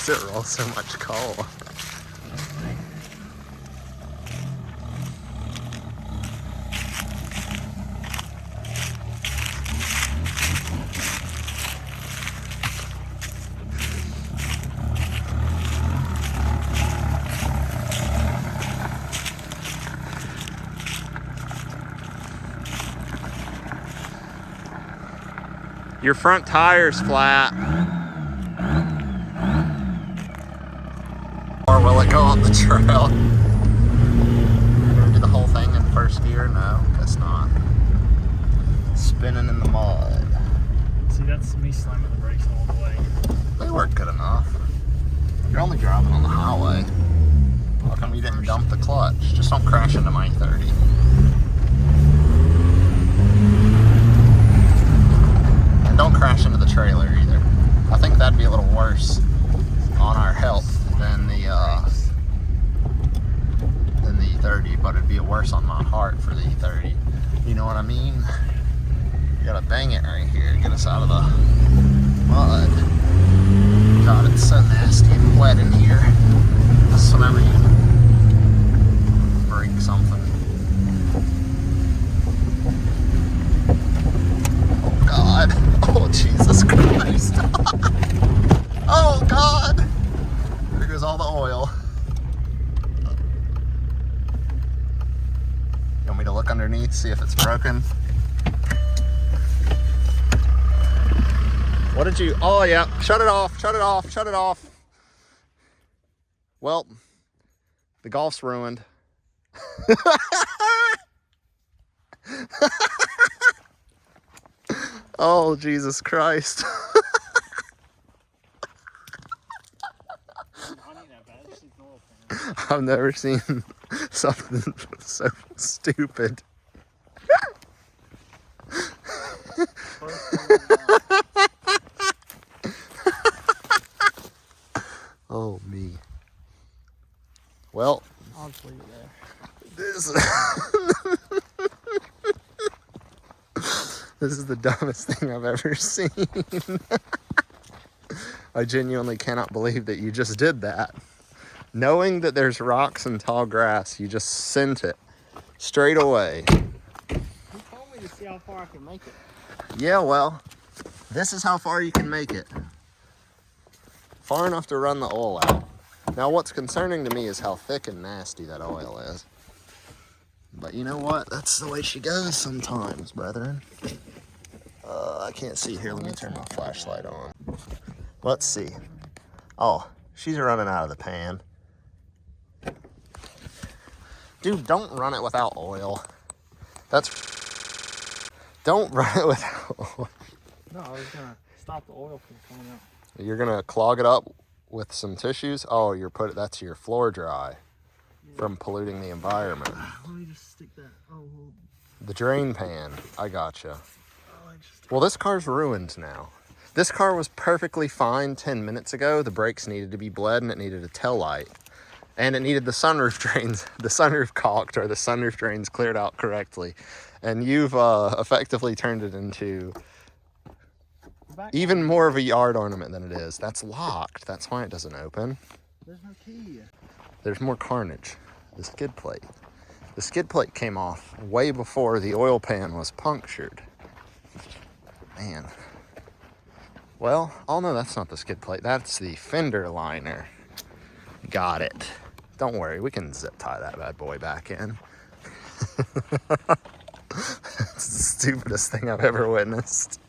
makes it roll so much coal. Your front tire's flat. Or will it go up the trail? Do the whole thing in first gear? No, guess not. Spinning in the mud. See, that's me slamming the brakes all the way. They work good enough. You're only driving on the highway. How come you didn't dump the clutch? Just don't crash into my 30. And don't crash into the trailer either. I think that'd be a little worse on our health than the 30, but it'd be worse on my heart for the 30. You know what I mean? You gotta bang it right here, get us out of the mud. God, it's so nasty and wet in here. Just whenever you break something. Oh God. Oh Jesus Christ. Oh God. There goes all the oil. You want me to look underneath, see if it's broken? What did you, oh yeah, shut it off, shut it off, shut it off. Well, the Golf's ruined. Oh, Jesus Christ. I've never seen something so stupid. Oh, me. Well, I'll just leave it there. This is the dumbest thing I've ever seen. I genuinely cannot believe that you just did that. Knowing that there's rocks and tall grass, you just sent it straight away. He told me to see how far I can make it. Yeah, well, this is how far you can make it. Far enough to run the oil out. Now, what's concerning to me is how thick and nasty that oil is. But you know what? That's the way she goes sometimes, brethren. I can't see here. Let me turn my flashlight on. Let's see. Oh, she's running out of the pan. Dude, don't run it without oil. Don't run it without oil. No, I was gonna stop the oil from coming out. You're gonna clog it up with some tissues? Oh, that's your floor dry from polluting the environment. Let me just stick that. Oh, The drain pan. I gotcha. Well, this car's ruined now. This car was perfectly fine 10 minutes ago. The brakes needed to be bled and it needed a tail light. And it needed the sunroof drains, the sunroof caulked, or the sunroof drains cleared out correctly. And you've effectively turned it into even more of a yard ornament than it is. That's locked. That's why it doesn't open. There's no key. There's more carnage. The skid plate. The skid plate came off way before the oil pan was punctured. Man. Well, oh no, that's not the skid plate. That's the fender liner. Got it. Don't worry, we can zip tie that bad boy back in. It's the stupidest thing I've ever witnessed.